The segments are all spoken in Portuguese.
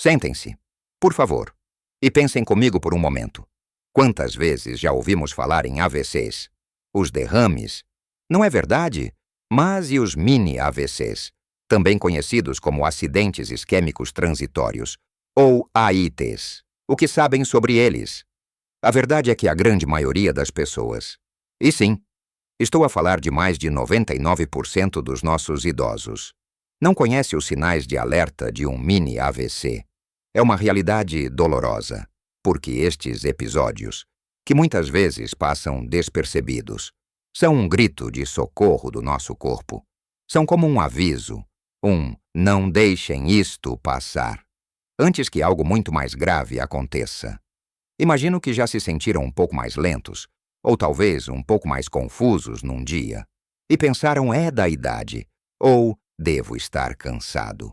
Sentem-se, por favor, e pensem comigo por um momento. Quantas vezes já ouvimos falar em AVCs? Os derrames? Não é verdade? Mas e os mini AVCs, também conhecidos como acidentes isquêmicos transitórios, ou AITs? O que sabem sobre eles? A verdade é que a grande maioria das pessoas, e sim, estou a falar de mais de 99% dos nossos idosos, não conhece os sinais de alerta de um mini AVC. É uma realidade dolorosa, porque estes episódios, que muitas vezes passam despercebidos, são um grito de socorro do nosso corpo. São como um aviso, não deixem isto passar, antes que algo muito mais grave aconteça. Imagino que já se sentiram um pouco mais lentos, ou talvez um pouco mais confusos num dia, e pensaram é da idade, ou devo estar cansado.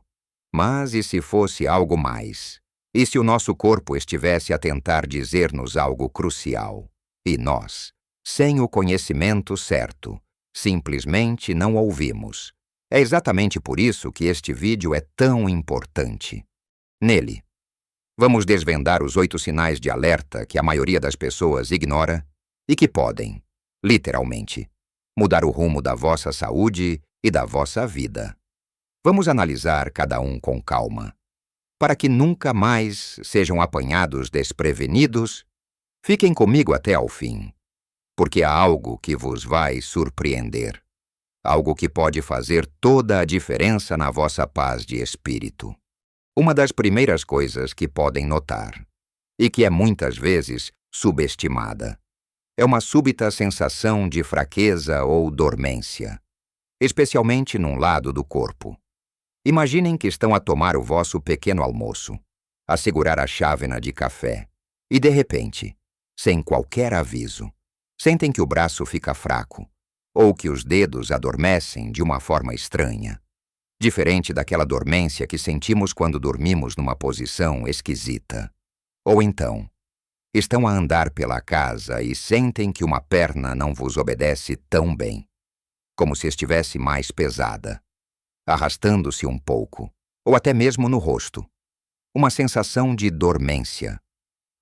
Mas e se fosse algo mais? E se o nosso corpo estivesse a tentar dizer-nos algo crucial, e nós, sem o conhecimento certo, simplesmente não ouvimos? É exatamente por isso que este vídeo é tão importante. Nele, vamos desvendar os 8 sinais de alerta que a maioria das pessoas ignora e que podem, literalmente, mudar o rumo da vossa saúde e da vossa vida. Vamos analisar cada um com calma, para que nunca mais sejam apanhados desprevenidos. Fiquem comigo até ao fim, porque há algo que vos vai surpreender, algo que pode fazer toda a diferença na vossa paz de espírito. Uma das primeiras coisas que podem notar, e que é muitas vezes subestimada, é uma súbita sensação de fraqueza ou dormência, especialmente num lado do corpo. Imaginem que estão a tomar o vosso pequeno almoço, a segurar a chávena de café, e de repente, sem qualquer aviso, sentem que o braço fica fraco, ou que os dedos adormecem de uma forma estranha, diferente daquela dormência que sentimos quando dormimos numa posição esquisita. Ou então, estão a andar pela casa e sentem que uma perna não vos obedece tão bem, como se estivesse mais pesada, arrastando-se um pouco, ou até mesmo no rosto. Uma sensação de dormência,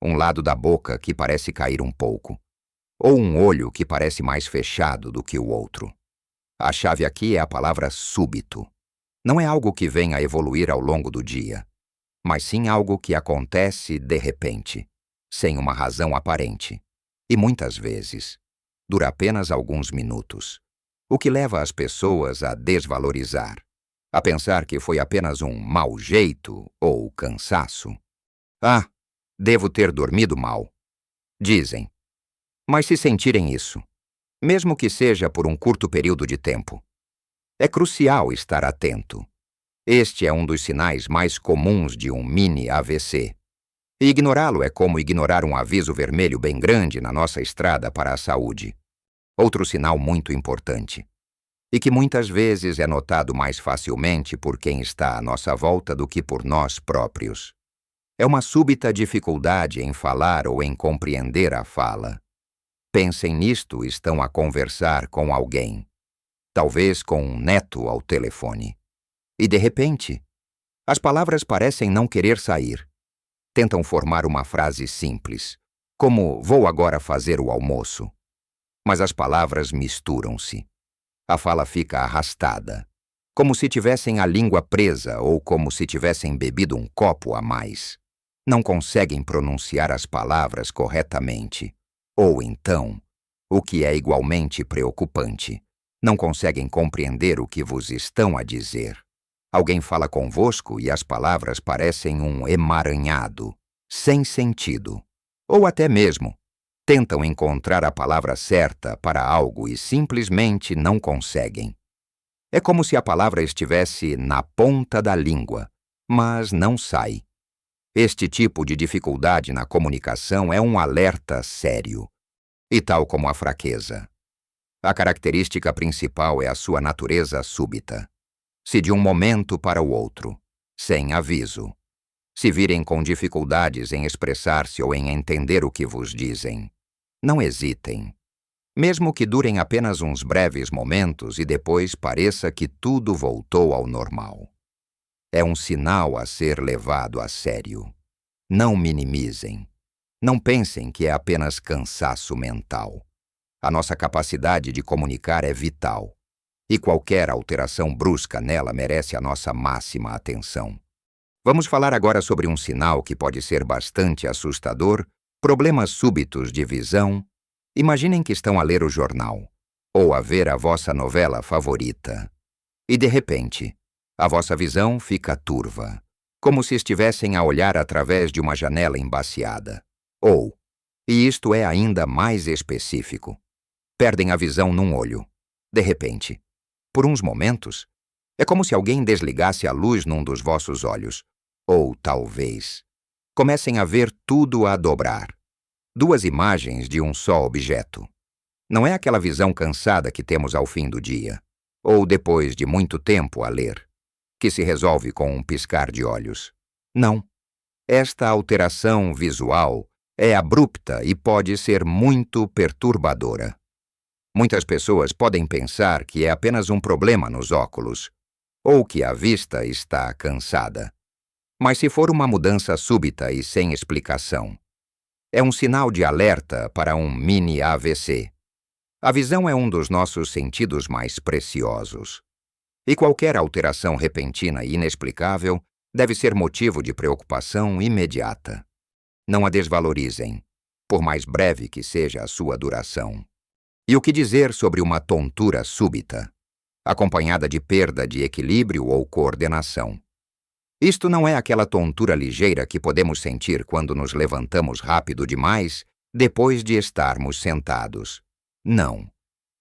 um lado da boca que parece cair um pouco, ou um olho que parece mais fechado do que o outro. A chave aqui é a palavra súbito. Não é algo que vem a evoluir ao longo do dia, mas sim algo que acontece de repente, sem uma razão aparente, e muitas vezes dura apenas alguns minutos, o que leva as pessoas a desvalorizar, a pensar que foi apenas um mau jeito ou cansaço. Ah, devo ter dormido mal, dizem. Mas se sentirem isso, mesmo que seja por um curto período de tempo, é crucial estar atento. Este é um dos sinais mais comuns de um mini AVC. E ignorá-lo é como ignorar um aviso vermelho bem grande na nossa estrada para a saúde. Outro sinal muito importante, e que muitas vezes é notado mais facilmente por quem está à nossa volta do que por nós próprios, é uma súbita dificuldade em falar ou em compreender a fala. Pensem nisto, estão a conversar com alguém, talvez com um neto ao telefone. E de repente, as palavras parecem não querer sair. Tentam formar uma frase simples, como vou agora fazer o almoço. Mas as palavras misturam-se. A fala fica arrastada, como se tivessem a língua presa ou como se tivessem bebido um copo a mais. Não conseguem pronunciar as palavras corretamente. Ou então, o que é igualmente preocupante, não conseguem compreender o que vos estão a dizer. Alguém fala convosco e as palavras parecem um emaranhado, sem sentido. Ou até mesmo, tentam encontrar a palavra certa para algo e simplesmente não conseguem. É como se a palavra estivesse na ponta da língua, mas não sai. Este tipo de dificuldade na comunicação é um alerta sério. E tal como a fraqueza, a característica principal é a sua natureza súbita. Se de um momento para o outro, sem aviso, se virem com dificuldades em expressar-se ou em entender o que vos dizem, não hesitem. Mesmo que durem apenas uns breves momentos e depois pareça que tudo voltou ao normal. É um sinal a ser levado a sério. Não minimizem. Não pensem que é apenas cansaço mental. A nossa capacidade de comunicar é vital, e qualquer alteração brusca nela merece a nossa máxima atenção. Vamos falar agora sobre um sinal que pode ser bastante assustador: problemas súbitos de visão. Imaginem que estão a ler o jornal, ou a ver a vossa novela favorita, e de repente, a vossa visão fica turva, como se estivessem a olhar através de uma janela embaciada. Ou, e isto é ainda mais específico, perdem a visão num olho. De repente, por uns momentos, é como se alguém desligasse a luz num dos vossos olhos. Ou, talvez, comecem a ver tudo a dobrar. Duas imagens de um só objeto. Não é aquela visão cansada que temos ao fim do dia, ou depois de muito tempo a ler, que se resolve com um piscar de olhos. Não. Esta alteração visual é abrupta e pode ser muito perturbadora. Muitas pessoas podem pensar que é apenas um problema nos óculos, ou que a vista está cansada. Mas se for uma mudança súbita e sem explicação, é um sinal de alerta para um mini AVC. A visão é um dos nossos sentidos mais preciosos, e qualquer alteração repentina e inexplicável deve ser motivo de preocupação imediata. Não a desvalorizem, por mais breve que seja a sua duração. E o que dizer sobre uma tontura súbita, acompanhada de perda de equilíbrio ou coordenação? Isto não é aquela tontura ligeira que podemos sentir quando nos levantamos rápido demais depois de estarmos sentados. Não.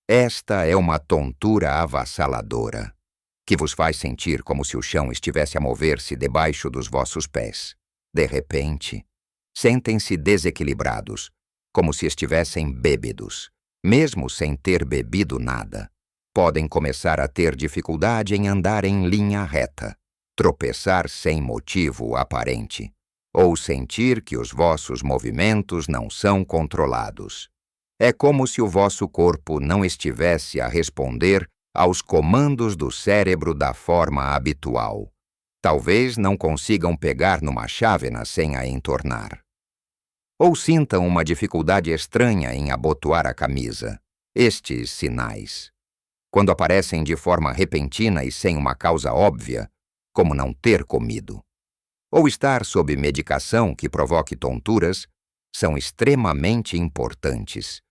Esta é uma tontura avassaladora, que vos faz sentir como se o chão estivesse a mover-se debaixo dos vossos pés. De repente, sentem-se desequilibrados, como se estivessem bêbedos, mesmo sem ter bebido nada. Podem começar a ter dificuldade em andar em linha reta, tropeçar sem motivo aparente, ou sentir que os vossos movimentos não são controlados. É como se o vosso corpo não estivesse a responder aos comandos do cérebro da forma habitual. Talvez não consigam pegar numa chávena sem a entornar. Ou sintam uma dificuldade estranha em abotoar a camisa. Estes sinais, quando aparecem de forma repentina e sem uma causa óbvia, como não ter comido, ou estar sob medicação que provoque tonturas, são extremamente importantes.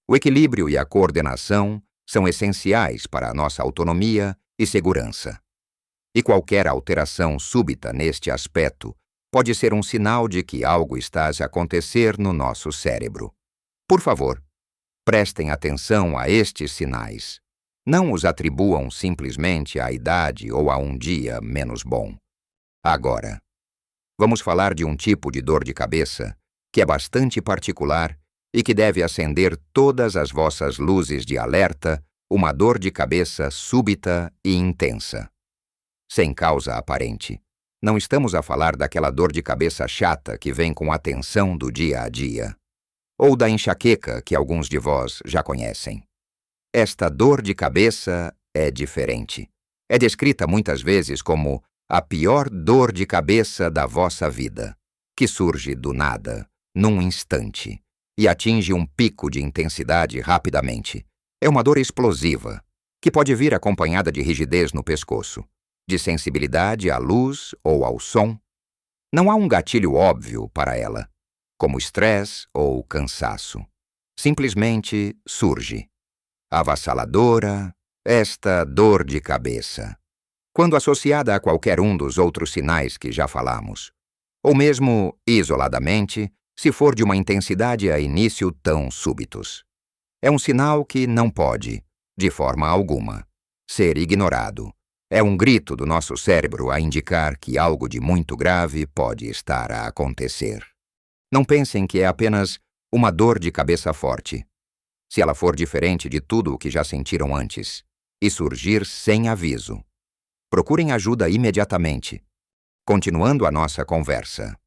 O equilíbrio e a coordenação são essenciais para a nossa autonomia e segurança. E qualquer alteração súbita neste aspecto pode ser um sinal de que algo está a acontecer no nosso cérebro. Por favor, prestem atenção a estes sinais. Não os atribuam simplesmente à idade ou a um dia menos bom. Agora, vamos falar de um tipo de dor de cabeça que é bastante particular e que deve acender todas as vossas luzes de alerta, uma dor de cabeça súbita e intensa. Sem causa aparente. Não estamos a falar daquela dor de cabeça chata que vem com a tensão do dia a dia, ou da enxaqueca que alguns de vós já conhecem. Esta dor de cabeça é diferente. É descrita muitas vezes como a pior dor de cabeça da vossa vida, que surge do nada, num instante, e atinge um pico de intensidade rapidamente. É uma dor explosiva, que pode vir acompanhada de rigidez no pescoço, de sensibilidade à luz ou ao som. Não há um gatilho óbvio para ela, como estresse ou cansaço. Simplesmente surge. Avassaladora, esta dor de cabeça, quando associada a qualquer um dos outros sinais que já falamos, ou mesmo isoladamente, se for de uma intensidade a início tão súbitos. É um sinal que não pode, de forma alguma, ser ignorado. É um grito do nosso cérebro a indicar que algo de muito grave pode estar a acontecer. Não pensem que é apenas uma dor de cabeça forte. Se ela for diferente de tudo o que já sentiram antes, e surgir sem aviso, procurem ajuda imediatamente. Continuando a nossa conversa.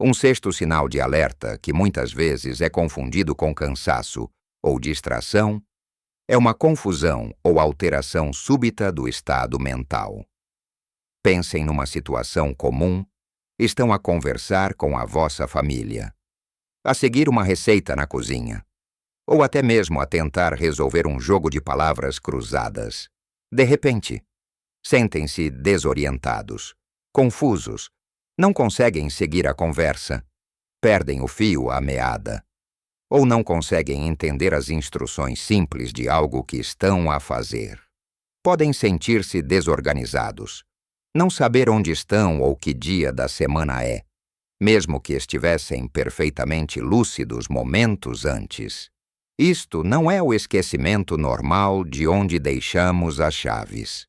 Um sexto sinal de alerta, que muitas vezes é confundido com cansaço ou distração, é uma confusão ou alteração súbita do estado mental. Pensem numa situação comum. Estão a conversar com a vossa família, a seguir uma receita na cozinha, ou até mesmo a tentar resolver um jogo de palavras cruzadas. De repente, sentem-se desorientados, confusos, não conseguem seguir a conversa, perdem o fio à meada, ou não conseguem entender as instruções simples de algo que estão a fazer. Podem sentir-se desorganizados, não saber onde estão ou que dia da semana é, mesmo que estivessem perfeitamente lúcidos momentos antes. Isto não é o esquecimento normal de onde deixamos as chaves,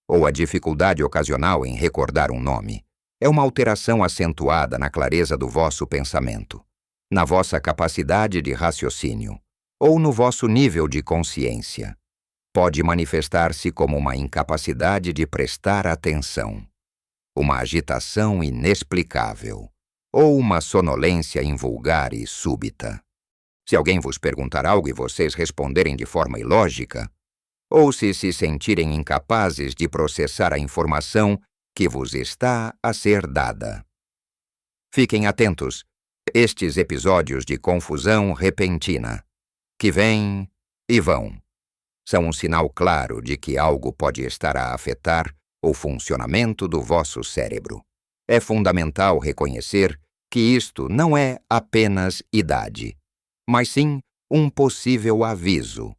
ou a dificuldade ocasional em recordar um nome. É uma alteração acentuada na clareza do vosso pensamento, na vossa capacidade de raciocínio, ou no vosso nível de consciência. Pode manifestar-se como uma incapacidade de prestar atenção, uma agitação inexplicável, ou uma sonolência invulgar e súbita. Se alguém vos perguntar algo e vocês responderem de forma ilógica, ou se sentirem incapazes de processar a informação que vos está a ser dada. Fiquem atentos. Estes episódios de confusão repentina, que vêm e vão, são um sinal claro de que algo pode estar a afetar o funcionamento do vosso cérebro. É fundamental reconhecer que isto não é apenas idade, mas sim um possível aviso,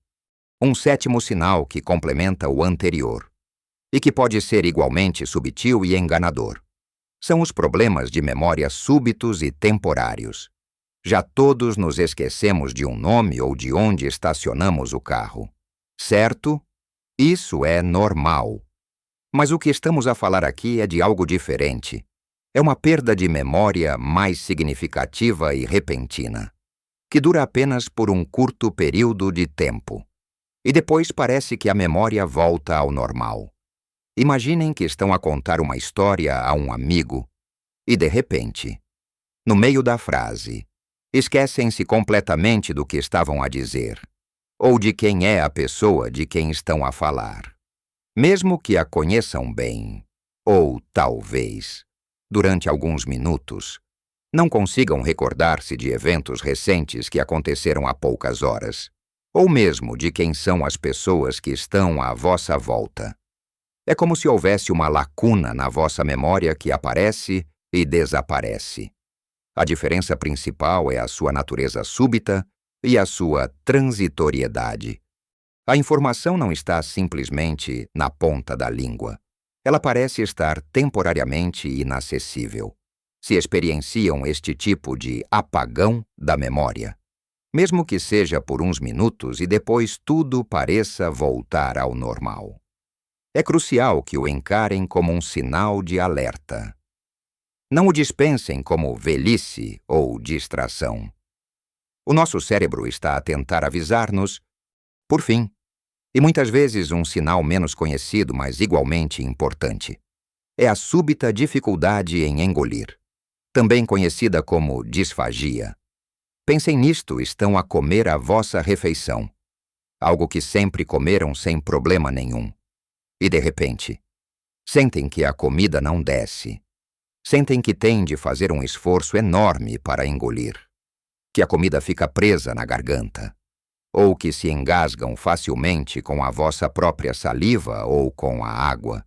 um sétimo sinal que complementa o anterior, e que pode ser igualmente subtil e enganador. São os problemas de memória súbitos e temporários. Já todos nos esquecemos de um nome ou de onde estacionamos o carro. Certo? Isso é normal. Mas o que estamos a falar aqui é de algo diferente. É uma perda de memória mais significativa e repentina, que dura apenas por um curto período de tempo. E depois parece que a memória volta ao normal. Imaginem que estão a contar uma história a um amigo e, de repente, no meio da frase, esquecem-se completamente do que estavam a dizer, ou de quem é a pessoa de quem estão a falar. Mesmo que a conheçam bem, ou talvez, durante alguns minutos, não consigam recordar-se de eventos recentes que aconteceram há poucas horas, ou mesmo de quem são as pessoas que estão à vossa volta. É como se houvesse uma lacuna na vossa memória que aparece e desaparece. A diferença principal é a sua natureza súbita e a sua transitoriedade. A informação não está simplesmente na ponta da língua. Ela parece estar temporariamente inacessível. Se experienciam este tipo de apagão da memória, mesmo que seja por uns minutos e depois tudo pareça voltar ao normal. É crucial que o encarem como um sinal de alerta. Não o dispensem como velhice ou distração. O nosso cérebro está a tentar avisar-nos, por fim, e muitas vezes um sinal menos conhecido, mas igualmente importante. É a súbita dificuldade em engolir, também conhecida como disfagia. Pensem nisto, estão a comer a vossa refeição, algo que sempre comeram sem problema nenhum. E, de repente, sentem que a comida não desce. Sentem que têm de fazer um esforço enorme para engolir, que a comida fica presa na garganta, ou que se engasgam facilmente com a vossa própria saliva ou com a água.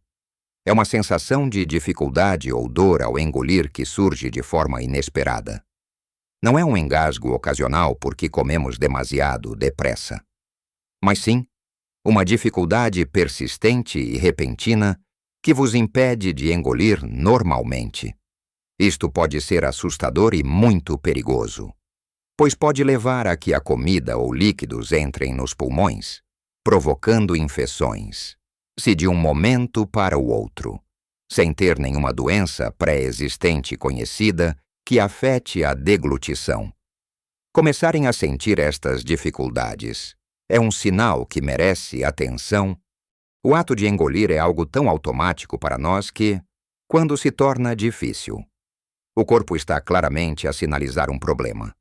É uma sensação de dificuldade ou dor ao engolir que surge de forma inesperada. Não é um engasgo ocasional porque comemos demasiado depressa, mas sim uma dificuldade persistente e repentina que vos impede de engolir normalmente. Isto pode ser assustador e muito perigoso, pois pode levar a que a comida ou líquidos entrem nos pulmões, provocando infecções, se de um momento para o outro, sem ter nenhuma doença pré-existente conhecida que afete a deglutição. Começarem a sentir estas dificuldades é um sinal que merece atenção. O ato de engolir é algo tão automático para nós que, quando se torna difícil, o corpo está claramente a sinalizar um problema.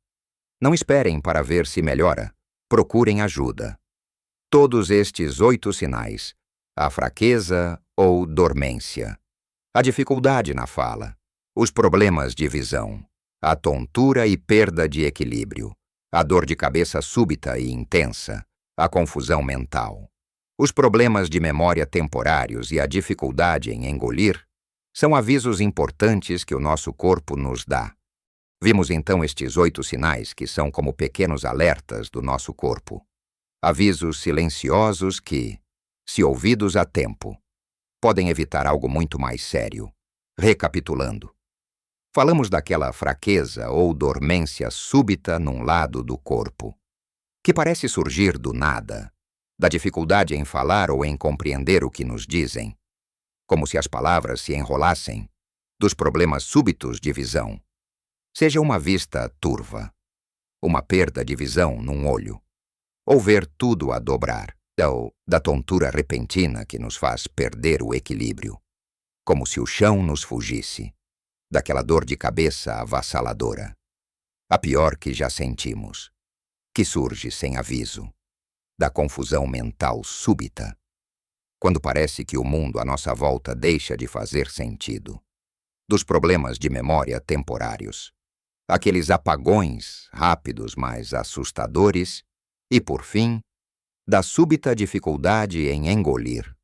Não esperem para ver se melhora. Procurem ajuda. Todos estes 8 sinais, a fraqueza ou dormência, a dificuldade na fala, os problemas de visão, a tontura e perda de equilíbrio, a dor de cabeça súbita e intensa, a confusão mental, os problemas de memória temporários e a dificuldade em engolir são avisos importantes que o nosso corpo nos dá. Vimos então estes 8 sinais que são como pequenos alertas do nosso corpo. Avisos silenciosos que, se ouvidos a tempo, podem evitar algo muito mais sério. Recapitulando. Falamos daquela fraqueza ou dormência súbita num lado do corpo, que parece surgir do nada, da dificuldade em falar ou em compreender o que nos dizem, como se as palavras se enrolassem, dos problemas súbitos de visão. Seja uma vista turva, uma perda de visão num olho, ou ver tudo a dobrar, ou da tontura repentina que nos faz perder o equilíbrio, como se o chão nos fugisse, daquela dor de cabeça avassaladora, a pior que já sentimos, que surge sem aviso, da confusão mental súbita, quando parece que o mundo à nossa volta deixa de fazer sentido, dos problemas de memória temporários, aqueles apagões rápidos mas assustadores e, por fim, da súbita dificuldade em engolir,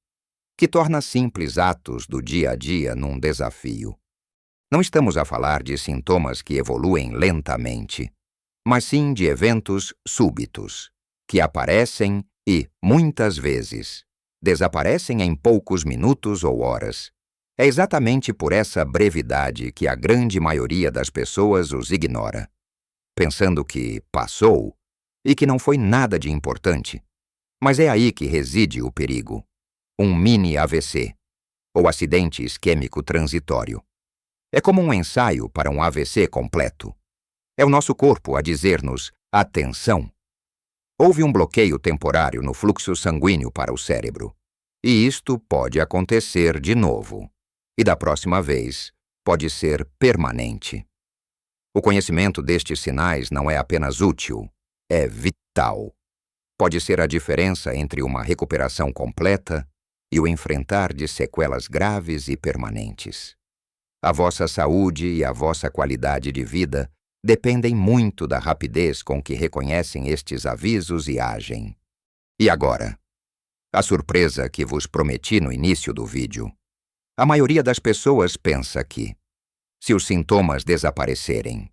que torna simples atos do dia a dia num desafio. Não estamos a falar de sintomas que evoluem lentamente, mas sim de eventos súbitos, que aparecem e, muitas vezes, desaparecem em poucos minutos ou horas. É exatamente por essa brevidade que a grande maioria das pessoas os ignora, pensando que passou e que não foi nada de importante. Mas é aí que reside o perigo. Um mini AVC, ou acidente isquêmico transitório. É como um ensaio para um AVC completo. É o nosso corpo a dizer-nos: atenção! Houve um bloqueio temporário no fluxo sanguíneo para o cérebro. E isto pode acontecer de novo. E da próxima vez, pode ser permanente. O conhecimento destes sinais não é apenas útil, é vital. Pode ser a diferença entre uma recuperação completa e o enfrentar de sequelas graves e permanentes. A vossa saúde e a vossa qualidade de vida dependem muito da rapidez com que reconhecem estes avisos e agem. E agora? A surpresa que vos prometi no início do vídeo. A maioria das pessoas pensa que, se os sintomas desaparecerem,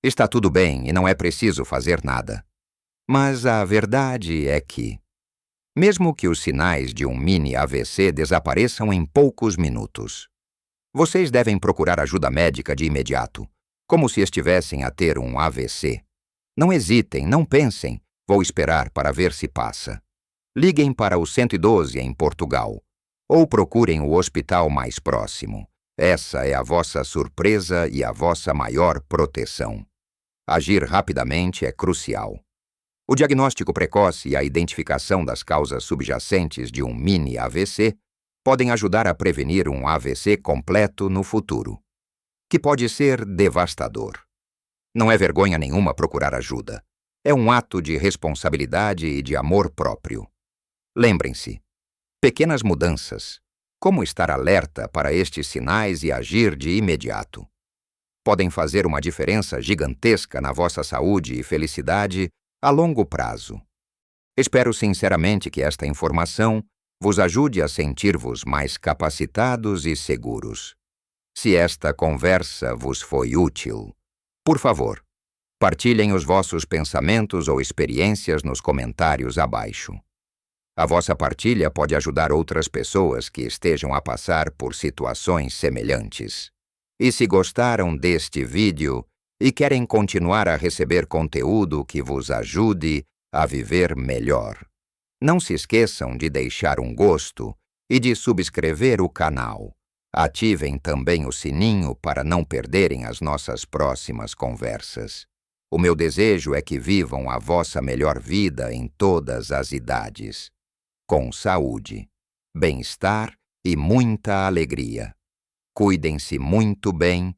está tudo bem e não é preciso fazer nada. Mas a verdade é que, mesmo que os sinais de um mini AVC desapareçam em poucos minutos, vocês devem procurar ajuda médica de imediato, como se estivessem a ter um AVC. Não hesitem, não pensem, vou esperar para ver se passa. Liguem para o 112 em Portugal, ou procurem o hospital mais próximo. Essa é a vossa surpresa e a vossa maior proteção. Agir rapidamente é crucial. O diagnóstico precoce e a identificação das causas subjacentes de um mini AVC podem ajudar a prevenir um AVC completo no futuro, que pode ser devastador. Não é vergonha nenhuma procurar ajuda. É um ato de responsabilidade e de amor próprio. Lembrem-se, pequenas mudanças, como estar alerta para estes sinais e agir de imediato, podem fazer uma diferença gigantesca na vossa saúde e felicidade a longo prazo. Espero sinceramente que esta informação vos ajude a sentir-vos mais capacitados e seguros. Se esta conversa vos foi útil, por favor, partilhem os vossos pensamentos ou experiências nos comentários abaixo. A vossa partilha pode ajudar outras pessoas que estejam a passar por situações semelhantes. E se gostaram deste vídeo e querem continuar a receber conteúdo que vos ajude a viver melhor, não se esqueçam de deixar um gosto e de subscrever o canal. Ativem também o sininho para não perderem as nossas próximas conversas. O meu desejo é que vivam a vossa melhor vida em todas as idades, com saúde, bem-estar e muita alegria. Cuidem-se muito bem